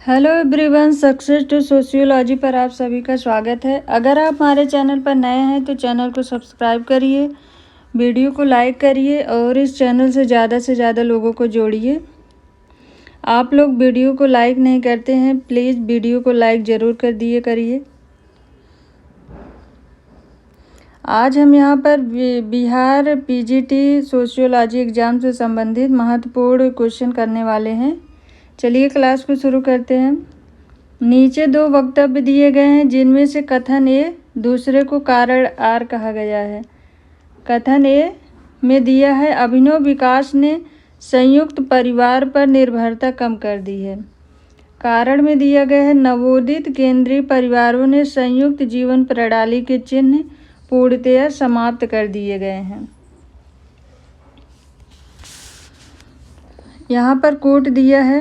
Hello everyone, success to sociology पर आप सभी का स्वागत है। अगर आप हमारे चैनल पर नए हैं तो चैनल को सब्सक्राइब करिए, वीडियो को लाइक करिए और इस चैनल से ज़्यादा लोगों को जोड़िए। आप लोग वीडियो को लाइक नहीं करते हैं, प्लीज़ वीडियो को लाइक ज़रूर कर दिए करिए। आज हम यहाँ पर बिहार पीजीटी सोशियोलॉजी एग्ज़ाम से संबंधित महत्वपूर्ण क्वेश्चन करने वाले हैं। चलिए क्लास को शुरू करते हैं। नीचे दो वक्तव्य दिए गए हैं जिनमें से कथन ए दूसरे को कारण आर कहा गया है। कथन ए में दिया है अभिनव विकास ने संयुक्त परिवार पर निर्भरता कम कर दी है। कारण में दिया गया है नवोदित केंद्रीय परिवारों ने संयुक्त जीवन प्रणाली के चिन्ह पूर्णतया समाप्त कर दिए गए हैं। यहाँ पर कोट दिया है,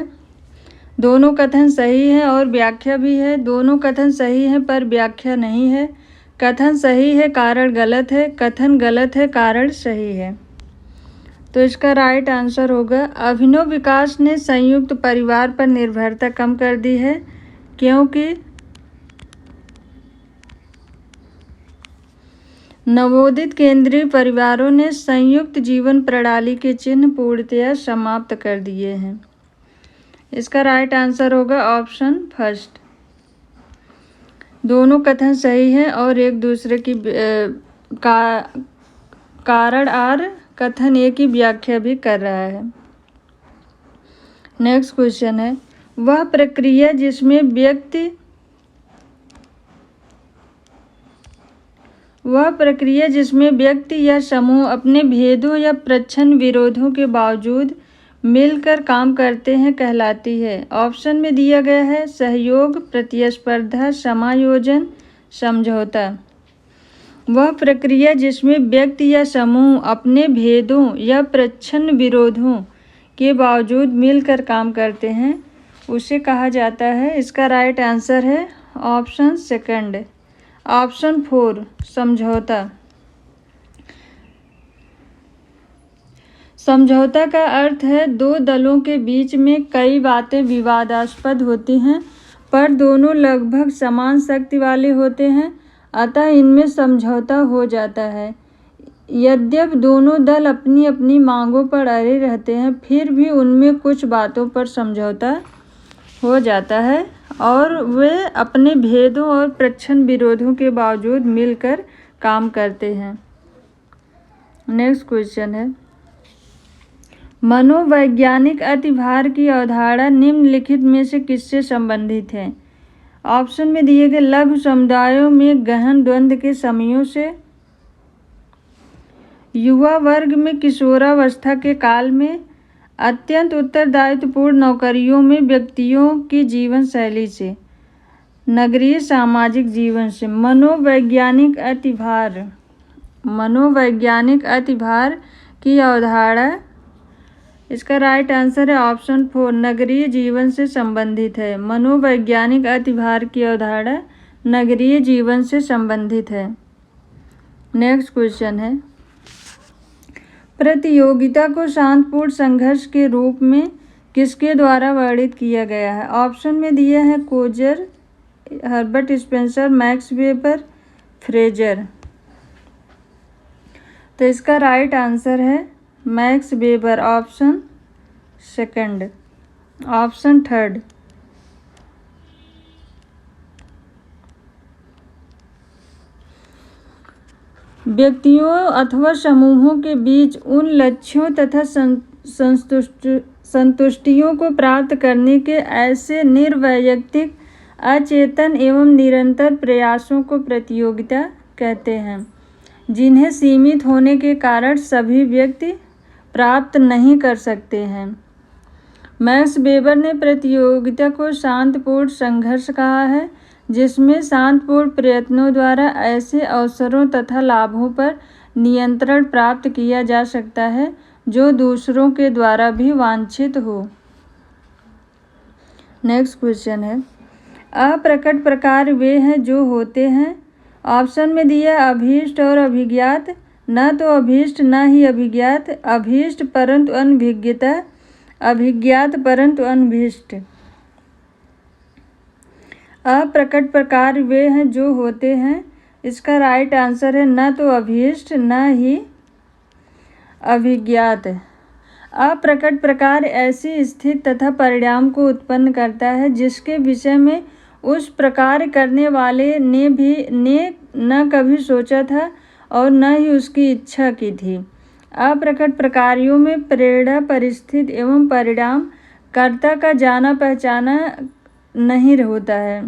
दोनों कथन सही है और व्याख्या भी है। दोनों कथन सही है पर व्याख्या नहीं है। कथन सही है, कारण गलत है। कथन गलत है, कारण सही है। तो इसका राइट आंसर होगा अभिनव विकास ने संयुक्त परिवार पर निर्भरता कम कर दी है, क्योंकि नवोदित केंद्रीय परिवारों ने संयुक्त जीवन प्रणाली के चिन्ह पूर्णतया समाप्त कर दिए हैं। इसका राइट आंसर होगा ऑप्शन फर्स्ट। दोनों कथन सही हैं और एक दूसरे की कारण आर कथन ए की व्याख्या भी कर रहा है। नेक्स्ट क्वेश्चन है, वह प्रक्रिया जिसमें व्यक्ति या समूह अपने भेदों या प्रच्छन्न विरोधों के बावजूद मिलकर काम करते हैं कहलाती है। ऑप्शन में दिया गया है सहयोग, प्रतिस्पर्धा, समायोजन, समझौता। वह प्रक्रिया जिसमें व्यक्ति या समूह अपने भेदों या प्रच्छन्न विरोधों के बावजूद मिलकर काम करते हैं उसे कहा जाता है। इसका राइट आंसर है ऑप्शन सेकंड, ऑप्शन 4 समझौता। समझौता का अर्थ है दो दलों के बीच में कई बातें विवादास्पद होती हैं पर दोनों लगभग समान शक्ति वाले होते हैं, अतः इनमें समझौता हो जाता है। यद्यपि दोनों दल अपनी अपनी मांगों पर अड़े रहते हैं, फिर भी उनमें कुछ बातों पर समझौता हो जाता है और वे अपने भेदों और प्रच्छन्न विरोधों के बावजूद मिलकर काम करते हैं। नेक्स्ट क्वेश्चन है, मनोवैज्ञानिक अतिभार की अवधारणा निम्नलिखित में से किससे संबंधित है। ऑप्शन में दिए गए लघु समुदायों में गहन द्वंद्व के समयों से, युवा वर्ग में किशोरावस्था के काल में, अत्यंत उत्तरदायित्वपूर्ण नौकरियों में व्यक्तियों की जीवन शैली से, नगरीय सामाजिक जीवन से। मनोवैज्ञानिक अतिभार की अवधारणा, इसका राइट आंसर है ऑप्शन 4 नगरीय जीवन से संबंधित है। मनोवैज्ञानिक अतिभार की अवधारणा नगरीय जीवन से संबंधित है। नेक्स्ट क्वेश्चन है, प्रतियोगिता को शांतिपूर्ण संघर्ष के रूप में किसके द्वारा वर्णित किया गया है। ऑप्शन में दिया है Coser, Herbert Spencer, max weber, Fraser. तो इसका राइट आंसर है max weber, option second, option third. व्यक्तियों अथवा समूहों के बीच उन लक्ष्यों तथा संतुष्टियों को प्राप्त करने के ऐसे निर्वैयक्तिक, अचेतन एवं निरंतर प्रयासों को प्रतियोगिता कहते हैं, जिन्हें सीमित होने के कारण सभी व्यक्ति प्राप्त नहीं कर सकते हैं। मैक्स वेबर ने प्रतियोगिता को शांतिपूर्ण संघर्ष कहा है, जिसमें शांतिपूर्ण प्रयत्नों द्वारा ऐसे अवसरों तथा लाभों पर नियंत्रण प्राप्त किया जा सकता है जो दूसरों के द्वारा भी वांछित हो। नेक्स्ट क्वेश्चन है, अप्रकट प्रकार वे हैं जो होते हैं। ऑप्शन में दिया अभीष्ट और अभिज्ञात, न तो अभीष्ट न ही अभिज्ञात, अभीष्ट परंतु अनभिज्ञता, अभिज्ञात परंतु अनभीष्ट। अप्रकट प्रकार वे हैं जो होते हैं। इसका राइट आंसर है न तो अभीष्ट न ही अभिज्ञात। अप्रकट प्रकार ऐसी स्थिति तथा परिणाम को उत्पन्न करता है जिसके विषय में उस प्रकार करने वाले ने न कभी सोचा था और न ही उसकी इच्छा की थी। अप्रकट प्रकारों में प्रेरणा, परिस्थिति एवं परिणाम कर्ता का जाना पहचाना नहीं होता है।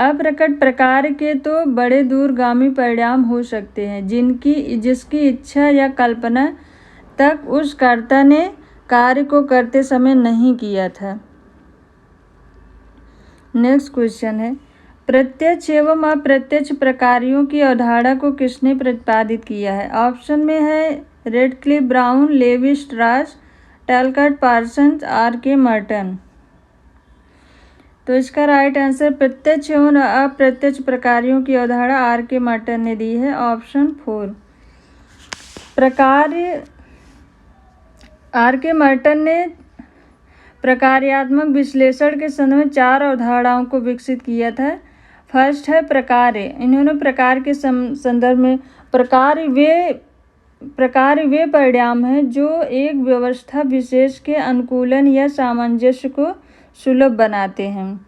अप्रकट प्रकार के तो बड़े दूरगामी परिणाम हो सकते हैं जिसकी इच्छा या कल्पना तक उस कर्ता ने कार्य को करते समय नहीं किया था। नेक्स्ट क्वेश्चन है, प्रत्यक्ष एवं अप्रत्यक्ष प्रकारों की अवधारणा को किसने प्रतिपादित किया है? ऑप्शन में है Radcliffe brown, levy स्ट्रास, टैलकाट Parsons, R K. Merton. तो इसका राइट आंसर प्रत्यक्ष एवं अप्रत्यक्ष प्रकारों की अवधारणा आर.के. मर्टन ने दी है, ऑप्शन 4। आर.के. मर्टन ने प्रकार्यात्मक विश्लेषण के संदर्भ में 4 अवधारणाओं को विकसित किया था। फर्स्ट है प्रकार। इन्होंने प्रकार के संदर्भ में प्रकार वे परिणाम हैं जो एक व्यवस्था विशेष के अनुकूलन या सामंजस्य को सुलभ बनाते हैं।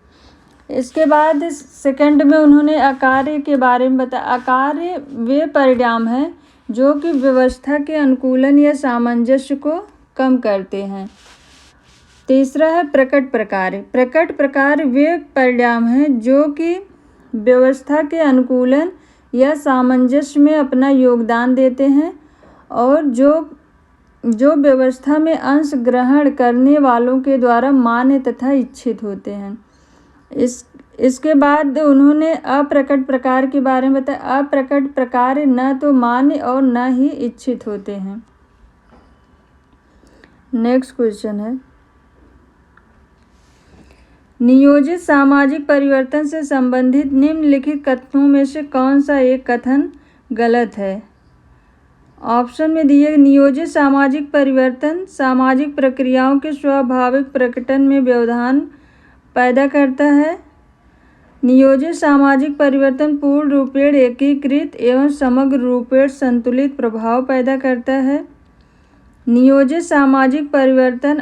इसके बाद सेकंड में उन्होंने अकार्य के बारे में बताया। अकार्य वे परिणाम हैं जो कि व्यवस्था के अनुकूलन या सामंजस्य को कम करते हैं। तीसरा है प्रकट प्रकार। प्रकट प्रकार वे परिणाम हैं जो कि व्यवस्था के अनुकूलन या सामंजस्य में अपना योगदान देते हैं और जो व्यवस्था में अंश ग्रहण करने वालों के द्वारा मान्य तथा इच्छित होते हैं। इसके बाद उन्होंने अप्रकट प्रकार के बारे में बताया। अप्रकट प्रकार न तो मान्य और न ही इच्छित होते हैं। नेक्स्ट क्वेश्चन है, नियोजित सामाजिक परिवर्तन से संबंधित निम्नलिखित कथनों में से कौन सा एक कथन गलत है? ऑप्शन में दिए नियोजित सामाजिक परिवर्तन सामाजिक प्रक्रियाओं के स्वाभाविक प्रकटन में व्यवधान पैदा करता है। नियोजित सामाजिक परिवर्तन पूर्ण रूपेण एकीकृत एवं समग्र रूपेण संतुलित प्रभाव पैदा करता है। नियोजित सामाजिक परिवर्तन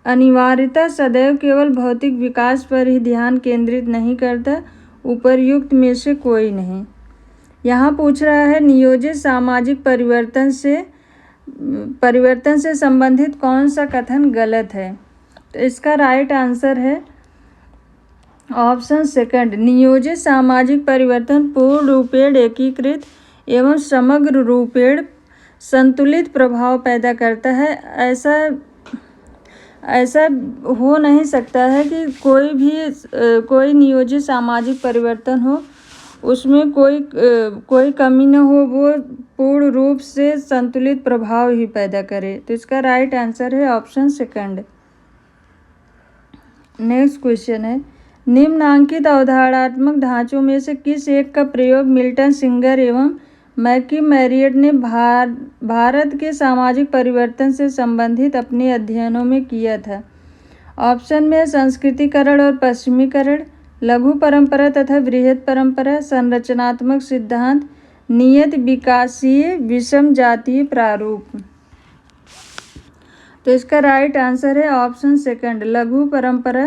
अनिवार्यता सदैव केवल भौतिक विकास पर ही ध्यान केंद्रित नहीं करता। उपर्युक्त में से कोई नहीं। यहाँ पूछ रहा है नियोजित सामाजिक परिवर्तन से संबंधित कौन सा कथन गलत है? तो इसका राइट आंसर है ऑप्शन सेकंड। नियोजित सामाजिक परिवर्तन पूर्ण रूपेण एकीकृत एवं समग्र रूपेण संतुलित प्रभाव पैदा करता है। ऐसा हो नहीं सकता है कि कोई नियोजित सामाजिक परिवर्तन हो उसमें कोई कमी न हो, वो पूर्ण रूप से संतुलित प्रभाव ही पैदा करे। तो इसका राइट आंसर है ऑप्शन सेकंड। नेक्स्ट क्वेश्चन है, निम्नांकित अवधारणात्मक ढांचों में से किस एक का प्रयोग मिल्टन, सिंगर एवं मैकी मैरियट ने भारत के सामाजिक परिवर्तन से संबंधित अपने अध्ययनों में किया था? ऑप्शन में संस्कृतिकरण और पश्चिमीकरण, लघु परंपरा तथा बृहत परंपरा, संरचनात्मक सिद्धांत, नियत विकासीय विषम जातीय प्रारूप। तो इसका राइट आंसर है ऑप्शन सेकंड, लघु परंपरा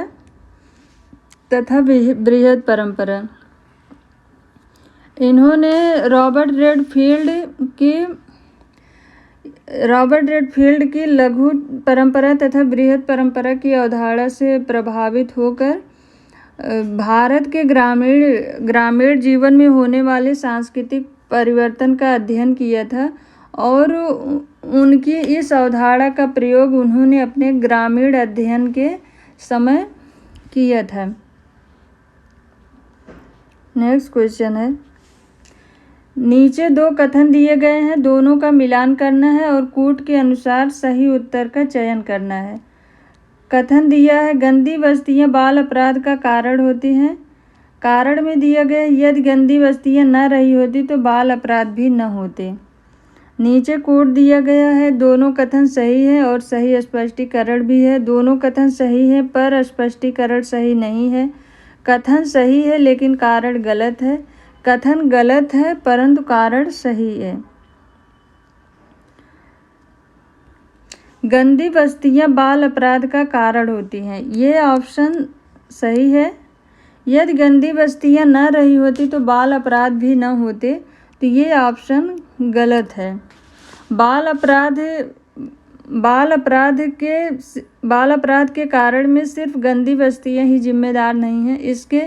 तथा बृहत परंपरा। इन्होंने रॉबर्ट रेडफील्ड की लघु परंपरा तथा बृहत परंपरा की अवधारणा से प्रभावित होकर भारत के ग्रामीण जीवन में होने वाले सांस्कृतिक परिवर्तन का अध्ययन किया था और उनकी इस अवधारणा का प्रयोग उन्होंने अपने ग्रामीण अध्ययन के समय किया था। नेक्स्ट क्वेश्चन है, नीचे 2 कथन दिए गए हैं, दोनों का मिलान करना है और कूट के अनुसार सही उत्तर का चयन करना है। कथन दिया है गंदी बस्तियां बाल अपराध का कारण होती हैं। कारण में दिया गया यदि गंदी बस्तियां न रही होती तो बाल अपराध भी न होते। नीचे कूट दिया गया है, दोनों कथन सही है और सही स्पष्टीकरण भी है। दोनों कथन सही है पर स्पष्टीकरण सही नहीं है। कथन सही है लेकिन कारण गलत है। कथन गलत है परंतु कारण सही है। गंदी बस्तियां बाल अपराध का कारण होती हैं। ये ऑप्शन सही है। यदि गंदी बस्तियां न रही होती तो बाल अपराध भी न होते, तो ये ऑप्शन गलत है। बाल अपराध के कारण में सिर्फ गंदी बस्तियां ही जिम्मेदार नहीं हैं, इसके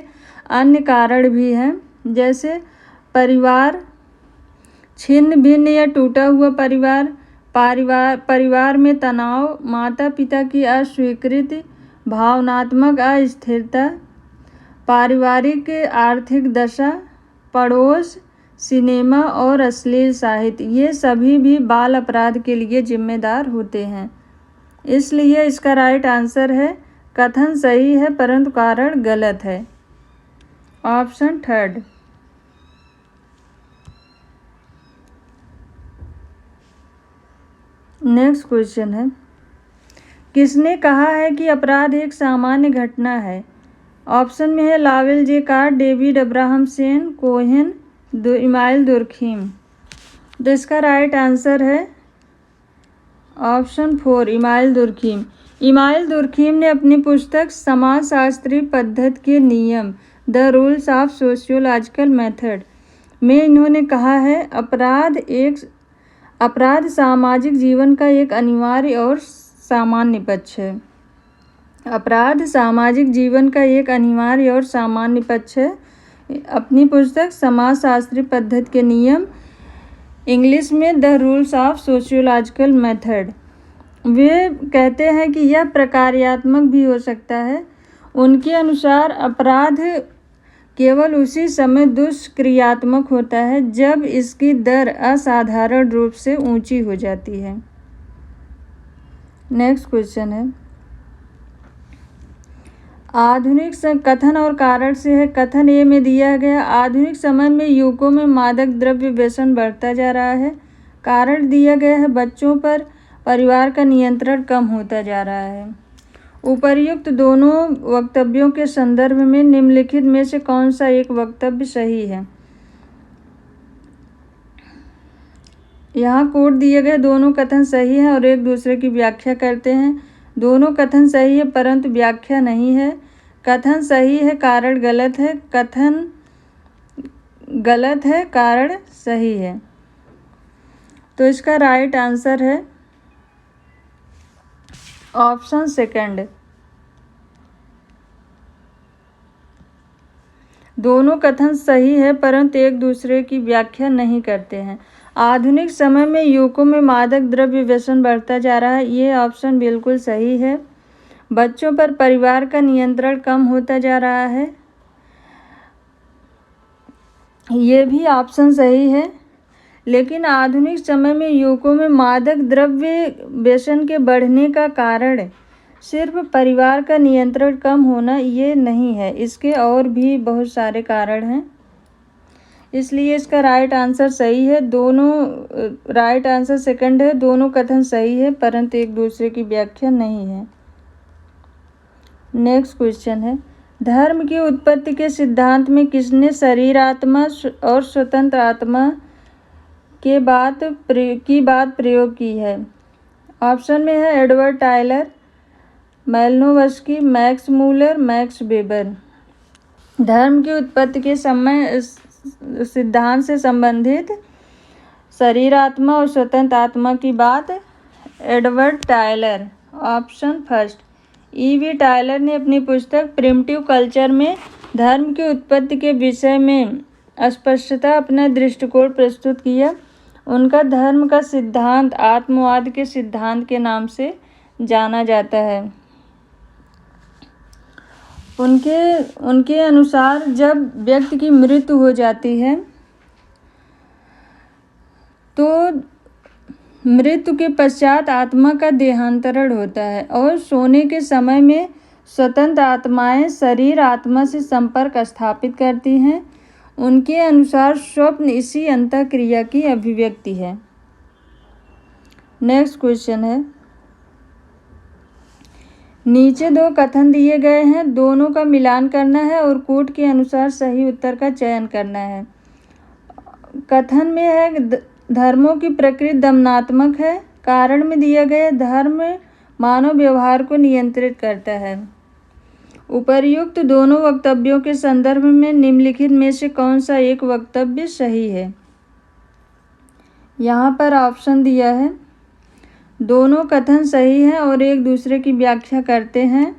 अन्य कारण भी हैं, जैसे परिवार, छिन्न भिन्न या टूटा हुआ परिवार में तनाव, माता पिता की अस्वीकृति, भावनात्मक अस्थिरता, पारिवारिक आर्थिक दशा, पड़ोस, सिनेमा और अश्लील साहित्य, ये सभी भी बाल अपराध के लिए जिम्मेदार होते हैं। इसलिए इसका राइट आंसर है कथन सही है परंतु कारण गलत है, ऑप्शन थर्ड। नेक्स्ट क्वेश्चन है, किसने कहा है कि अपराध एक सामान्य घटना है? ऑप्शन में है Lowell J Carr, David Abraham Sen, Cohen, Emile Durkheim. तो इसका राइट आंसर है option 4, Emile Durkheim. Emile Durkheim ने अपनी पुस्तक समाजशास्त्री पद्धति के नियम, the rules of sociological method में इन्होंने कहा है अपराध सामाजिक जीवन का एक अनिवार्य और सामान्य पक्ष है। अपराध सामाजिक जीवन का एक अनिवार्य और सामान्य पक्ष है। अपनी पुस्तक समाजशास्त्री पद्धति के नियम, इंग्लिश में the rules of sociological method, वे कहते हैं कि यह प्रकार्यात्मक भी हो सकता है। उनके अनुसार अपराध केवल उसी समय दुष्क्रियात्मक होता है जब इसकी दर असाधारण रूप से ऊंची हो जाती है। नेक्स्ट क्वेश्चन है, आधुनिक कथन और कारण से है। कथन ए में दिया गया, आधुनिक समय में युवकों में मादक द्रव्य व्यसन बढ़ता जा रहा है। कारण दिया गया है, बच्चों पर परिवार का नियंत्रण कम होता जा रहा है। उपर्युक्त दोनों वक्तव्यों के संदर्भ में निम्नलिखित में से कौन सा एक वक्तव्य सही है? यहाँ कोड दिए गए दोनों कथन सही हैं और एक दूसरे की व्याख्या करते हैं। दोनों कथन सही है परंतु व्याख्या नहीं है। कथन सही है, कारण गलत है। कथन गलत है, कारण सही है। तो इसका राइट आंसर है ऑप्शन सेकंड। दोनों कथन सही है परंतु एक दूसरे की व्याख्या नहीं करते हैं। आधुनिक समय में युवकों में मादक द्रव्य व्यसन बढ़ता जा रहा है, ये ऑप्शन बिल्कुल सही है। बच्चों पर परिवार का नियंत्रण कम होता जा रहा है, ये भी ऑप्शन सही है। लेकिन आधुनिक समय में युवकों में मादक द्रव्य व्यसन के बढ़ने का कारण सिर्फ परिवार का नियंत्रण कम होना ये नहीं है, इसके और भी बहुत सारे कारण हैं। इसलिए इसका राइट आंसर सही है। दोनों राइट आंसर सेकंड है। दोनों कथन सही है परंतु एक दूसरे की व्याख्या नहीं है। नेक्स्ट क्वेश्चन है, धर्म की उत्पत्ति के सिद्धांत में किसने शरीर आत्मा और स्वतंत्र आत्मा की बात प्रयोग की है? ऑप्शन में है Edward Tylor, Malinowski, Max Muller, Max Weber. धर्म की उत्पत्ति के समय सिद्धांत से संबंधित शरीर आत्मा और स्वतंत्र आत्मा की बात Edward Tyler, option first. EV Tyler ने अपनी पुस्तक प्रिमिटिव कल्चर में धर्म की उत्पत्ति के विषय में स्पष्टता अपना दृष्टिकोण प्रस्तुत किया। उनका धर्म का सिद्धांत आत्मवाद के सिद्धांत के नाम से जाना जाता है। उनके अनुसार जब व्यक्ति की मृत्यु हो जाती है तो मृत्यु के पश्चात आत्मा का देहांतरण होता है और सोने के समय में स्वतंत्र आत्माएं शरीर आत्मा से संपर्क स्थापित करती हैं। उनके अनुसार स्वप्न इसी अंतःक्रिया की अभिव्यक्ति है। नेक्स्ट क्वेश्चन है, नीचे दो कथन दिए गए हैं, दोनों का मिलान करना है और कोट के अनुसार सही उत्तर का चयन करना है। कथन में है धर्मों की प्रकृति दमनात्मक है। कारण में दिया गया धर्म मानव व्यवहार को नियंत्रित करता है। उपर्युक्त दोनों वक्तव्यों के संदर्भ में निम्नलिखित में से कौन सा एक वक्तव्य सही है? यहाँ पर ऑप्शन दिया है, दोनों कथन सही हैं और एक दूसरे की व्याख्या करते हैं।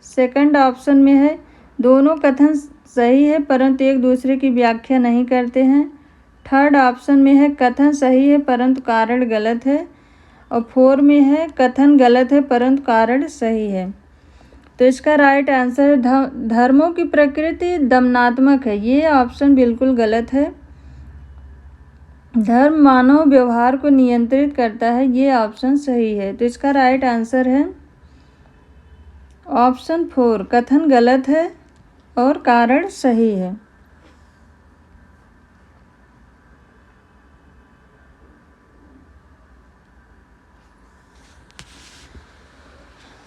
सेकंड ऑप्शन में है दोनों कथन सही है परंतु एक दूसरे की व्याख्या नहीं करते हैं। थर्ड ऑप्शन में है कथन सही है परंतु कारण गलत है। और फोर में है कथन गलत है परंतु कारण सही है। तो इसका राइट आंसर धर्मों की प्रकृति दमनात्मक है, ये ऑप्शन बिल्कुल गलत है। धर्म मानव व्यवहार को नियंत्रित करता है, ये ऑप्शन सही है। तो इसका राइट आंसर है ऑप्शन 4, कथन गलत है और कारण सही है।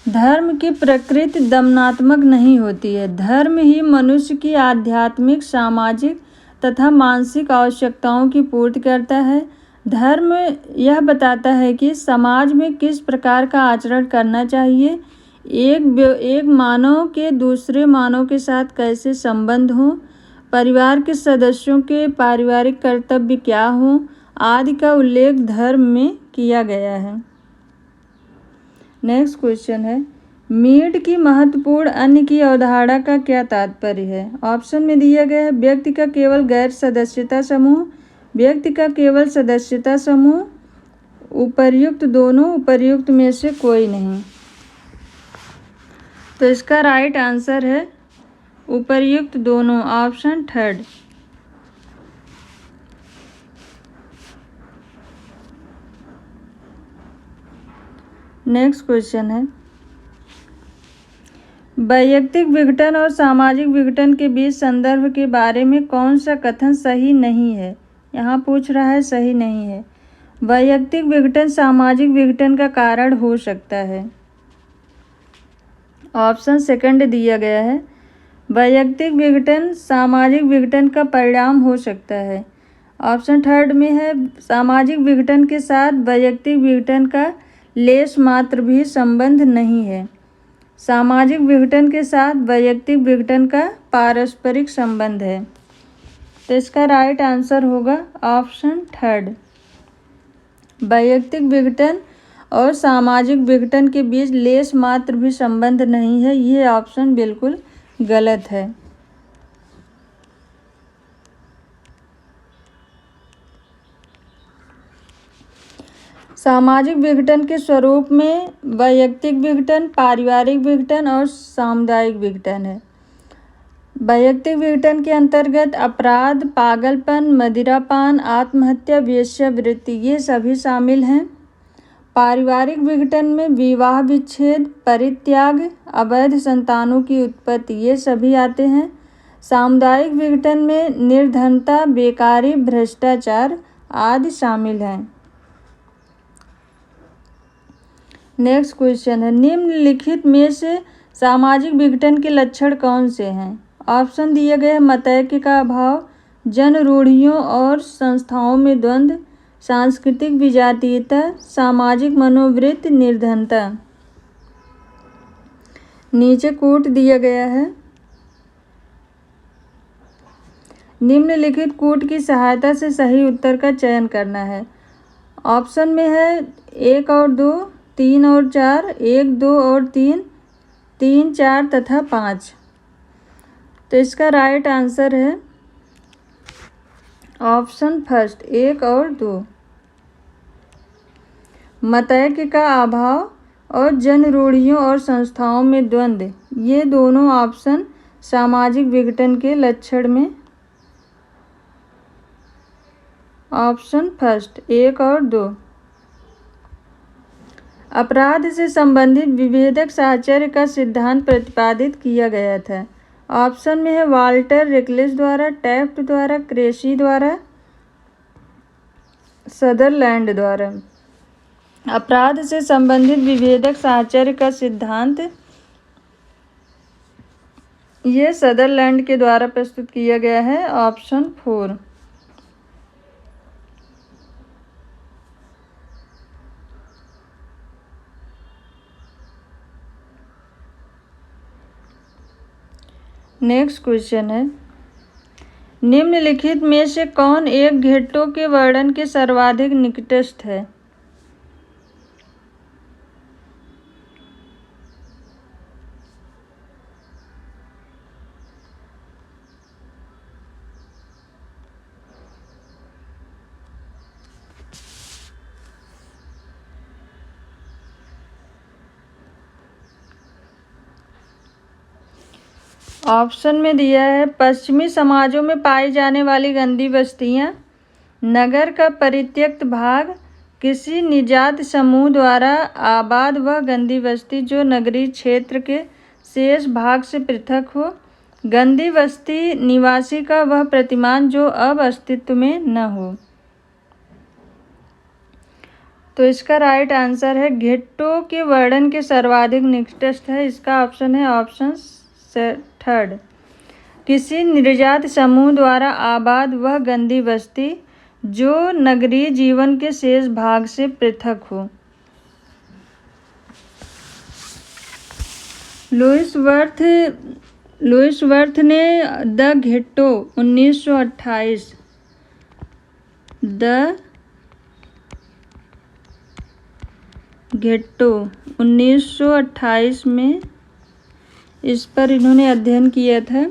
धर्म की प्रकृति दमनात्मक नहीं होती है। धर्म ही मनुष्य की आध्यात्मिक, सामाजिक तथा मानसिक आवश्यकताओं की पूर्ति करता है। धर्म यह बताता है कि समाज में किस प्रकार का आचरण करना चाहिए, एक मानव के दूसरे मानव के साथ कैसे संबंध हों, परिवार के सदस्यों के पारिवारिक कर्तव्य क्या हों आदि का उल्लेख धर्म में किया गया है। नेक्स्ट क्वेश्चन है, मीड की महत्वपूर्ण अन्य की अवधारणा का क्या तात्पर्य है? ऑप्शन में दिया गया है व्यक्ति का केवल गैर सदस्यता समूह, व्यक्ति का केवल सदस्यता समूह, उपर्युक्त दोनों, उपर्युक्त में से कोई नहीं। तो इसका राइट आंसर है उपर्युक्त दोनों, ऑप्शन थर्ड। नेक्स्ट क्वेश्चन है, वैयक्तिक विघटन और सामाजिक विघटन के बीच संदर्भ के बारे में कौन सा कथन सही नहीं है? यहाँ पूछ रहा है सही नहीं है। वैयक्तिक विघटन सामाजिक विघटन का कारण हो सकता है। ऑप्शन सेकंड दिया गया है, वैयक्तिक विघटन सामाजिक विघटन का परिणाम हो सकता है। ऑप्शन थर्ड में है सामाजिक विघटन के साथ वैयक्तिक विघटन का लेश मात्र भी संबंध नहीं है। सामाजिक विघटन के साथ वैयक्तिक विघटन का पारस्परिक संबंध है। तो इसका राइट आंसर होगा ऑप्शन थर्ड। वैयक्तिक विघटन और सामाजिक विघटन के बीच लेश मात्र भी संबंध नहीं है, ये ऑप्शन बिल्कुल गलत है। सामाजिक विघटन के स्वरूप में वैयक्तिक विघटन, पारिवारिक विघटन और सामुदायिक विघटन है। वैयक्तिक विघटन के अंतर्गत अपराध, पागलपन, मदिरापान, आत्महत्या, वेश्यावृत्ति ये सभी शामिल हैं। पारिवारिक विघटन में विवाह विच्छेद, परित्याग, अवैध संतानों की उत्पत्ति ये सभी आते हैं। सामुदायिक विघटन में निर्धनता, बेकारी, भ्रष्टाचार आदि शामिल हैं। नेक्स्ट क्वेश्चन है, निम्नलिखित में से सामाजिक विघटन के लक्षण कौन से हैं? ऑप्शन दिए गए हैं मतैक्य का अभाव, जन रूढ़ियों और संस्थाओं में द्वंद्व, सांस्कृतिक विजातीयता, सामाजिक मनोवृत्ति, निर्धनता। नीचे कूट दिया गया है, निम्नलिखित कूट की सहायता से सही उत्तर का चयन करना है। ऑप्शन में है 1 और 2, 3 और 4, 1, 2 और 3, 3, 4 तथा 5। तो इसका राइट आंसर है ऑप्शन फर्स्ट, 1 और 2। मतैक्य का अभाव और जन रूढ़ियों और संस्थाओं में द्वंद्व ये दोनों ऑप्शन सामाजिक विघटन के लक्षण में ऑप्शन फर्स्ट, 1 और 2। अपराध से संबंधित विभेदक साहचर्य का सिद्धांत प्रतिपादित किया गया था। ऑप्शन में है वाल्टर रेकलेस द्वारा, टैफ्ट द्वारा, क्रेशी द्वारा, सदरलैंड द्वारा। अपराध से संबंधित विभेदक साहचर्य का सिद्धांत ये सदरलैंड के द्वारा प्रस्तुत किया गया है। ऑप्शन 4। नेक्स्ट क्वेश्चन है, निम्नलिखित में से कौन एक घेट्टो के वर्णन के सर्वाधिक निकटस्थ है? ऑप्शन में दिया है, पश्चिमी समाजों में पाई जाने वाली गंदी बस्तियां, नगर का परित्यक्त भाग, किसी निजात समूह द्वारा आबाद वह गंदी बस्ती जो नगरीय क्षेत्र के शेष भाग से पृथक हो, गंदी बस्ती निवासी का वह प्रतिमान जो अब अस्तित्व में न हो। तो इसका राइट आंसर है घेट्टो के वर्णन के सर्वाधिक निकटस्थ है। इसका ऑप्शन है ऑप्शन 3। किसी निर्जात समूह द्वारा आबाद वह गंदी बस्ती जो नगरीय जीवन के शेष भाग से पृथक हो। लुईस वर्थ ने द घेट्टो 1928 द घेट्टो 1928 में इस पर इन्होंने अध्ययन किया था।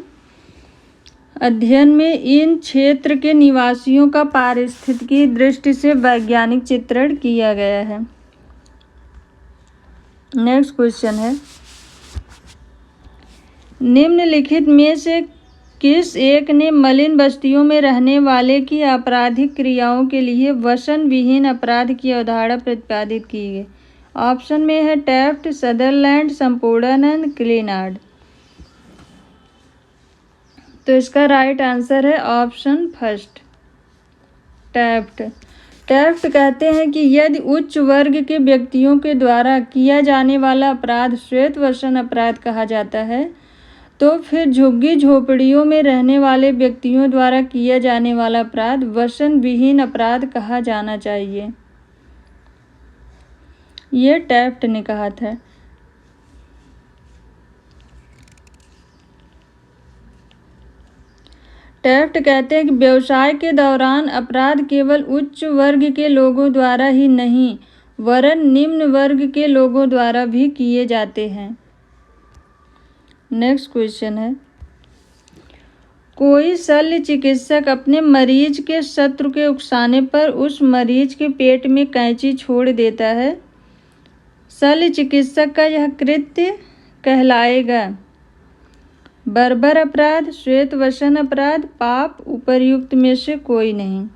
अध्ययन में इन क्षेत्र के निवासियों का पारिस्थितिकी दृष्टि से वैज्ञानिक चित्रण किया गया है। नेक्स्ट क्वेश्चन है, निम्नलिखित में से किस एक ने मलिन बस्तियों में रहने वाले की आपराधिक क्रियाओं के लिए वसन विहीन अपराध की अवधारणा प्रतिपादित की है? ऑप्शन में है टैफ्ट, सदरलैंड, संपूर्णानंद, क्लेनार्ड। तो इसका राइट आंसर है ऑप्शन 1 टैफ्ट। टैफ्ट कहते हैं कि यदि उच्च वर्ग के व्यक्तियों के द्वारा किया जाने वाला अपराध श्वेत वसन अपराध कहा जाता है तो फिर झुग्गी झोपड़ियों में रहने वाले व्यक्तियों द्वारा किया जाने वाला अपराध वसन विहीन अपराध कहा जाना चाहिए। ये टैफ्ट ने कहा था। टैफ्ट कहते हैं कि व्यवसाय के दौरान अपराध केवल उच्च वर्ग के लोगों द्वारा ही नहीं वरन निम्न वर्ग के लोगों द्वारा भी किए जाते हैं। नेक्स्ट क्वेश्चन है, कोई शल्य चिकित्सक अपने मरीज के शत्रु के उकसाने पर उस मरीज के पेट में कैंची छोड़ देता है। शल्य चिकित्सक का यह कृत्य कहलाएगा बर्बर अपराध, श्वेत वसन अपराध, पाप, उपर्युक्त में से कोई नहीं।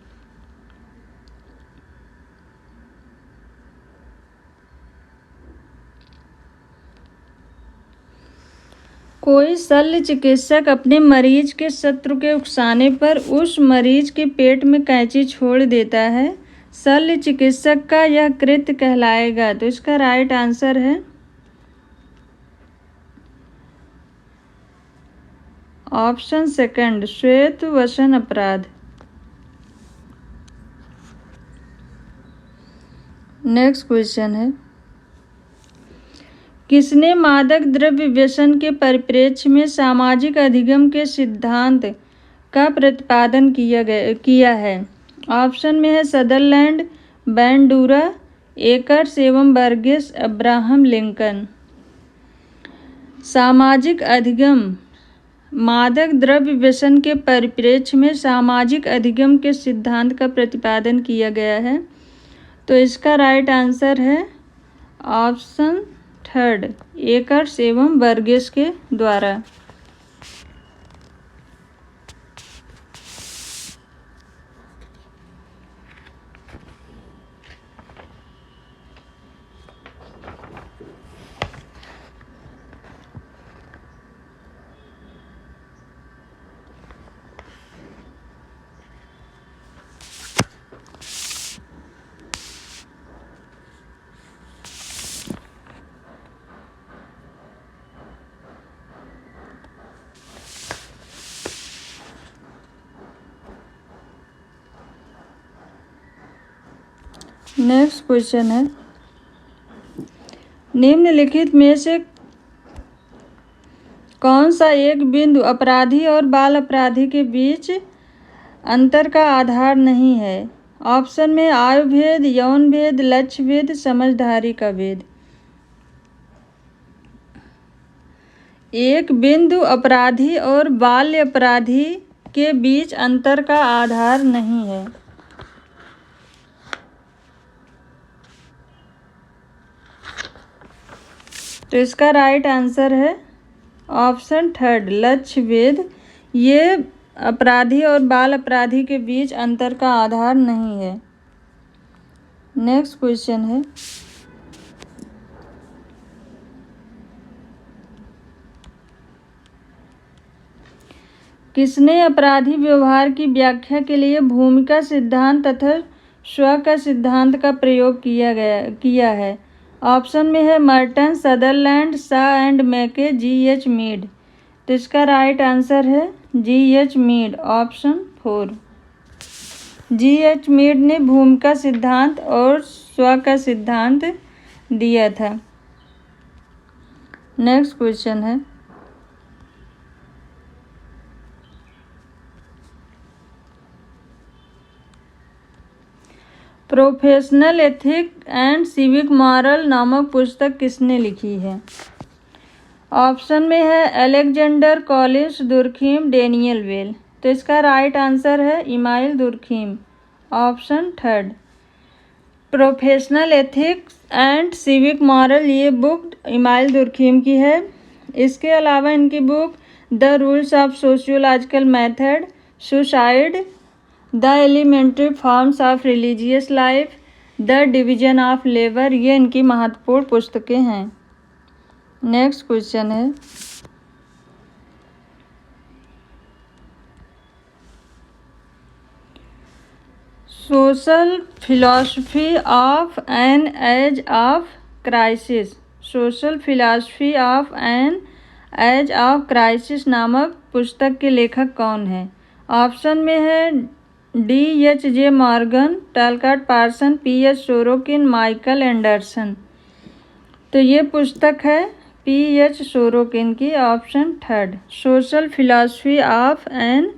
कोई शल्य चिकित्सक अपने मरीज के शत्रु के उकसाने पर उस मरीज के पेट में कैंची छोड़ देता है। शल्य चिकित्सक का यह कृत्य कहलाएगा। तो इसका राइट आंसर है ऑप्शन 2 श्वेत वसन अपराध। नेक्स्ट क्वेश्चन है, किसने मादक द्रव्य व्यसन के परिप्रेक्ष्य में सामाजिक अधिगम के सिद्धांत का प्रतिपादन किया है? ऑप्शन में है सदरलैंड, बैंडूरा, एकर्स एवं बर्गेस, अब्राहम लिंकन। सामाजिक अधिगम मादक द्रव्य व्यसन के परिप्रेक्ष्य में सामाजिक अधिगम के सिद्धांत का प्रतिपादन किया गया है। तो इसका राइट आंसर है ऑप्शन 3 एकर्स एवं बर्गेस के द्वारा। नेक्स्ट क्वेश्चन है, निम्नलिखित में से कौन सा एक बिंदु अपराधी और बाल अपराधी के बीच अंतर का आधार नहीं है? ऑप्शन में आयु भेद, यौन भेद, लक्ष्य भेद, समझदारी का भेद। एक बिंदु अपराधी और बाल्य अपराधी के बीच अंतर का आधार नहीं है। तो इसका राइट आंसर है ऑप्शन थर्ड, लक्ष्य भेद। ये अपराधी और बाल अपराधी के बीच अंतर का आधार नहीं है। नेक्स्ट क्वेश्चन है, किसने अपराधी व्यवहार की व्याख्या के लिए भूमिका सिद्धांत तथा स्व का सिद्धांत का प्रयोग किया है? ऑप्शन में है मर्टन, सदरलैंड, शाह एंड मैके, जी.एच. मीड। तो इसका राइट आंसर है G H. Mead, option 4। G H. Mead ने भूमिका सिद्धांत और स्व का सिद्धांत दिया था। नेक्स्ट क्वेश्चन है, professional ethic and civic moral नामक पुस्तक किसने लिखी है? ऑप्शन में है Alexander Collins, Durkheim, Daniel Bell. तो इसका राइट आंसर है Emile Durkheim, option third. Professional ethics and civic moral ये बुक इमाइल दुर्खीम की है। इसके अलावा इनकी book the rules of sociological method, suicide, the elementary forms of religious life, the division of labour, ये इनकी महत्वपूर्ण पुस्तकें हैं। नेक्स्ट क्वेश्चन है, social philosophy of an age of crisis. Social philosophy of an age of crisis नामक पुस्तक के लेखक कौन है? ऑप्शन में है D.H.J. Morgan, Talcott Parson, P.H. Sorokin, Michael Anderson. तो ये पुस्तक है P.H. सोरोकिन की, option third. Social philosophy of an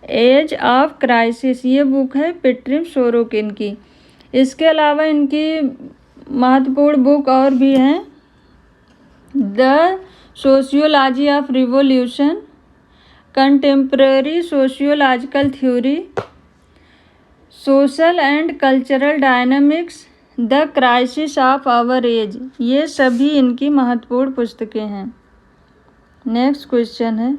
age of crisis ये बुक है पेट्रिम सोरोकिन की। इसके अलावा इनकी महत्वपूर्ण बुक और भी हैं, the sociology of revolution, contemporary sociological theory, social and cultural dynamics, the crisis of our age, ये सभी इनकी महत्वपूर्ण पुस्तकें हैं। नेक्स्ट क्वेश्चन है,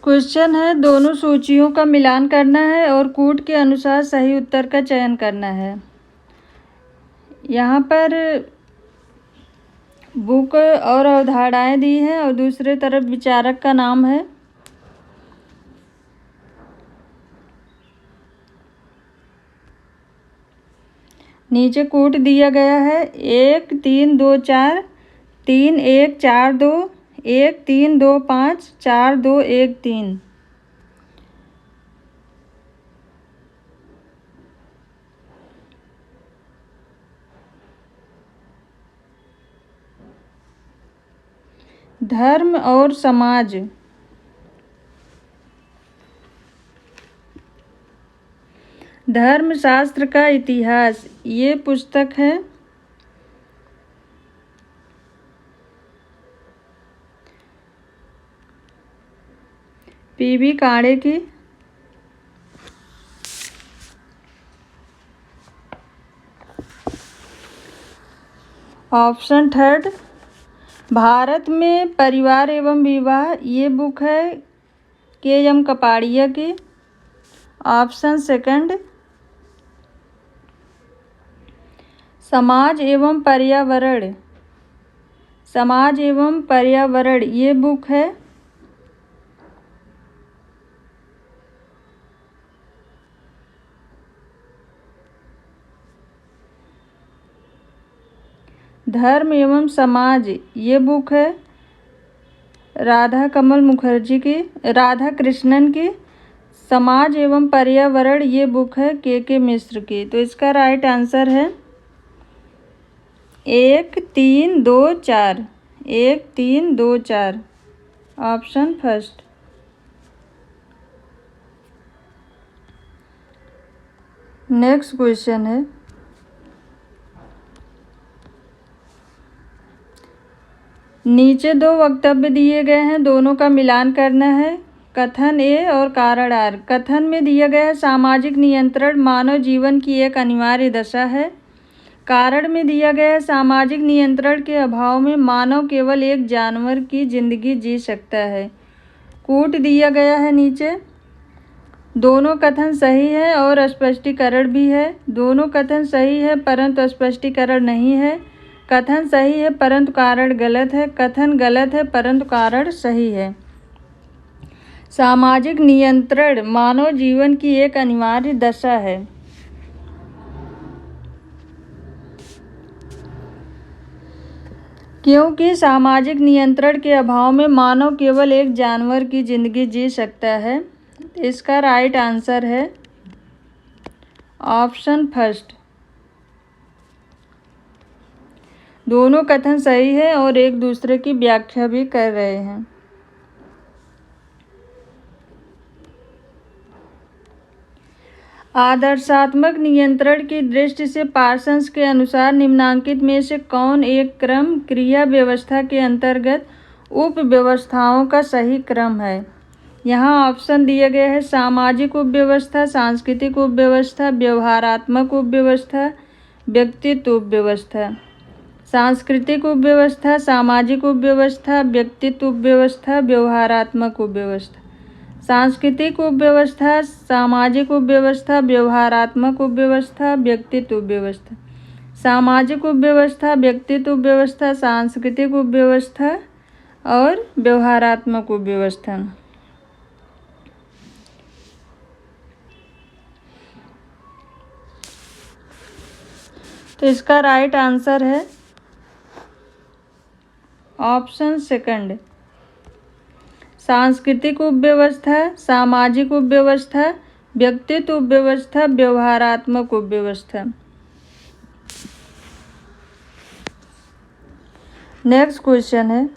क्वेश्चन है दोनों सूचियों का मिलान करना है और कूट के अनुसार सही उत्तर का चयन करना है। यहाँ पर बुक और अवधारणाएं दी हैं और दूसरे तरफ विचारक का नाम है। नीचे कूट दिया गया है 1 3 2 4, 3 1 4 2, 1 3 2 5, 4 2 1 3। धर्म और समाज, धर्मशास्त्र का इतिहास ये पुस्तक है P.B. काड़े की। ऑप्शन थर्ड, भारत में परिवार एवं विवाह, ये बुक है के.एम. कपाड़िया की। ऑप्शन सेकंड, समाज एवं पर्यावरण, ये बुक है धर्म एवं समाज, ये बुक है राधा कृष्णन की। समाज एवं पर्यावरण, ये बुक है के मिश्र की। तो इसका राइट आंसर है 1 3 2 4, 1 3 2 4, ऑप्शन फर्स्ट। नेक्स्ट क्वेश्चन है, नीचे दो वक्तव्य दिए गए हैं, दोनों का मिलान करना है। कथन ए और कारण आर। कथन में दिया गया है सामाजिक नियंत्रण मानव जीवन की एक अनिवार्य दशा है। कारण में दिया गया है सामाजिक नियंत्रण के अभाव में मानव केवल एक जानवर की जिंदगी जी सकता है। कूट दिया गया है नीचे। दोनों कथन सही है और स्पष्टीकरण भी है। दोनों कथन सही है परंतु स्पष्टीकरण नहीं है। कथन सही है परंतु कारण गलत है। कथन गलत है परंतु कारण सही है। सामाजिक नियंत्रण मानव जीवन की एक अनिवार्य दशा है। क्योंकि सामाजिक नियंत्रण के अभाव में मानव केवल एक जानवर की जिंदगी जी सकता है। इसका राइट आंसर है ऑप्शन फर्स्ट। दोनों कथन सही है और एक दूसरे की व्याख्या भी कर रहे हैं। आदर्शात्मक नियंत्रण की दृष्टि से पार्सन्स के अनुसार निम्नांकित में से कौन एक क्रम क्रिया व्यवस्था के अंतर्गत उप व्यवस्थाओं का सही क्रम है। यहाँ ऑप्शन दिए गए हैं सामाजिक उपव्यवस्था, सांस्कृतिक उपव्यवस्था, व्यवहारात्मक उपव्यवस्था, व्यक्तित्व उपव्यवस्था। सांस्कृतिक उपव्यवस्था, सामाजिक उपव्यवस्था, व्यक्तित्व उपव्यवस्था, व्यवहारात्मक उपव्यवस्था। सांस्कृतिक उपव्यवस्था, सामाजिक उपव्यवस्था, व्यवहारात्मक उपव्यवस्था, व्यक्तित्व उपव्यवस्था। सामाजिक उपव्यवस्था, व्यक्तित्व उपव्यवस्था, सांस्कृतिक उपव्यवस्था और व्यवहारात्मक उपव्यवस्था। तो इसका राइट आंसर है ऑप्शन सेकंड, सांस्कृतिक उपव्यवस्था, सामाजिक उपव्यवस्था, व्यक्तित्व उपव्यवस्था, व्यवहारात्मक उपव्यवस्था। नेक्स्ट क्वेश्चन है,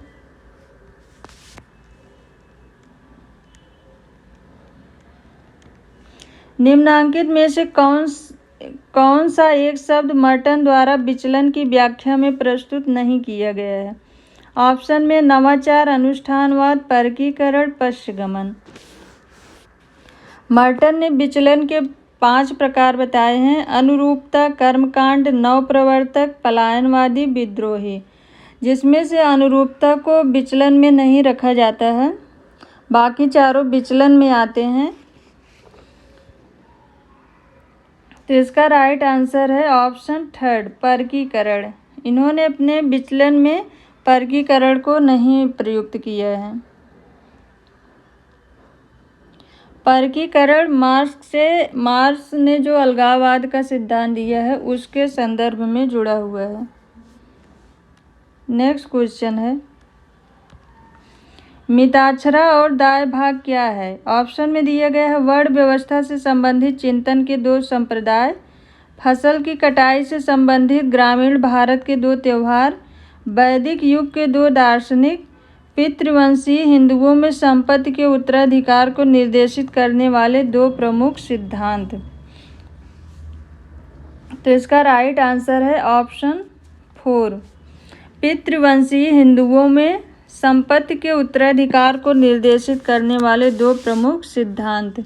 निम्नांकित में से कौन सा एक शब्द मर्टन द्वारा विचलन की व्याख्या में प्रस्तुत नहीं किया गया है। ऑप्शन में नवाचार, अनुष्ठानवाद, परकीकरण, पश्चगमन। मर्टन ने विचलन के 5 प्रकार बताए हैं। अनुरूपता, कर्मकांड, नवप्रवर्तक, पलायनवादी, विद्रोही। जिसमें से अनुरूपता को विचलन में नहीं रखा जाता है, बाकी चारों विचलन में आते हैं। तो इसका राइट आंसर है ऑप्शन थर्ड, परकीकरण। इन्होंने अपने विचलन में परकीकरण को नहीं प्रयुक्त किया है। परकीकरण मार्क्स ने जो अलगाववाद का सिद्धांत दिया है उसके संदर्भ में जुड़ा हुआ है। नेक्स्ट क्वेश्चन है, मिताक्षरा और दाय भाग क्या है। ऑप्शन में दिया गया है वर्ण व्यवस्था से संबंधित चिंतन के 2 संप्रदाय, फसल की कटाई से संबंधित ग्रामीण भारत के 2 त्यौहार, वैदिक युग के 2 दार्शनिक, पितृवंशीय हिंदुओं में संपत्ति के उत्तराधिकार को निर्देशित करने वाले 2 प्रमुख सिद्धांत। तो इसका राइट आंसर है ऑप्शन 4, पितृवंशीय हिंदुओं में संपत्ति के उत्तराधिकार को निर्देशित करने वाले 2 प्रमुख सिद्धांत।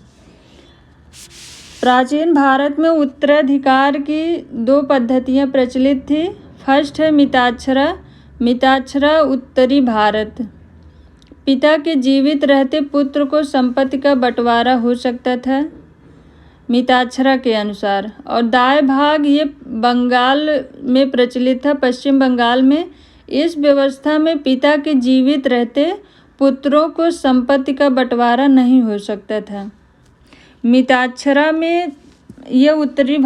प्राचीन भारत में उत्तराधिकार की 2 पद्धतियां प्रचलित थी, फर्स्ट है मिताक्षरा। मिताक्षरा उत्तरी भारत। पिता के जीवित रहते पुत्र को संपत्ति का बंटवारा हो सकता था मिताक्षरा के अनुसार। और दाएं भाग ये बंगाल में प्रचलित था, पश्चिम बंगाल में। इस व्यवस्था में पिता के जीवित रहते पुत्रों को संपत्ति का बंटवारा नहीं हो सकता था। मिताक्षरा में यह उत्तरी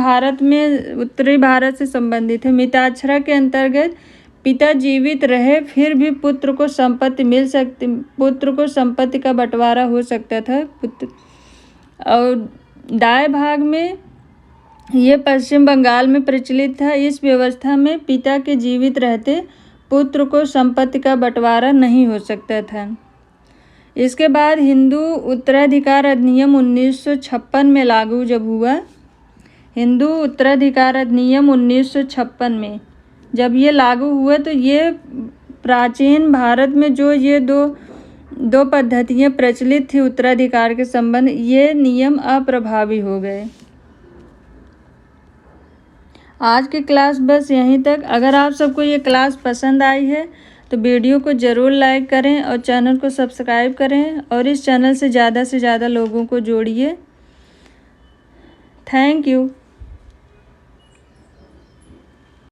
भारत से संबंधित है। मिताक्षरा के अंतर्गत पिता जीवित रहे फिर भी पुत्र को संपत्ति का बंटवारा हो सकता था और दाएं भाग में ये पश्चिम बंगाल में प्रचलित था। इस व्यवस्था में पिता के जीवित रहते पुत्र को संपत्ति का बंटवारा नहीं हो सकता था। इसके बाद हिंदू उत्तराधिकार अधिनियम 1956 में लागू जब हुआ, हिंदू उत्तराधिकार अधिनियम 1956 में जब ये लागू हुआ तो ये प्राचीन भारत में जो ये दो पद्धतियाँ प्रचलित थी उत्तराधिकार के संबंध, ये नियम अप्रभावी हो गए। आज की क्लास बस यहीं तक। अगर आप सबको ये क्लास पसंद आई है तो वीडियो को ज़रूर लाइक करें और चैनल को सब्सक्राइब करें और इस चैनल से ज़्यादा लोगों को जोड़िए। Thank you.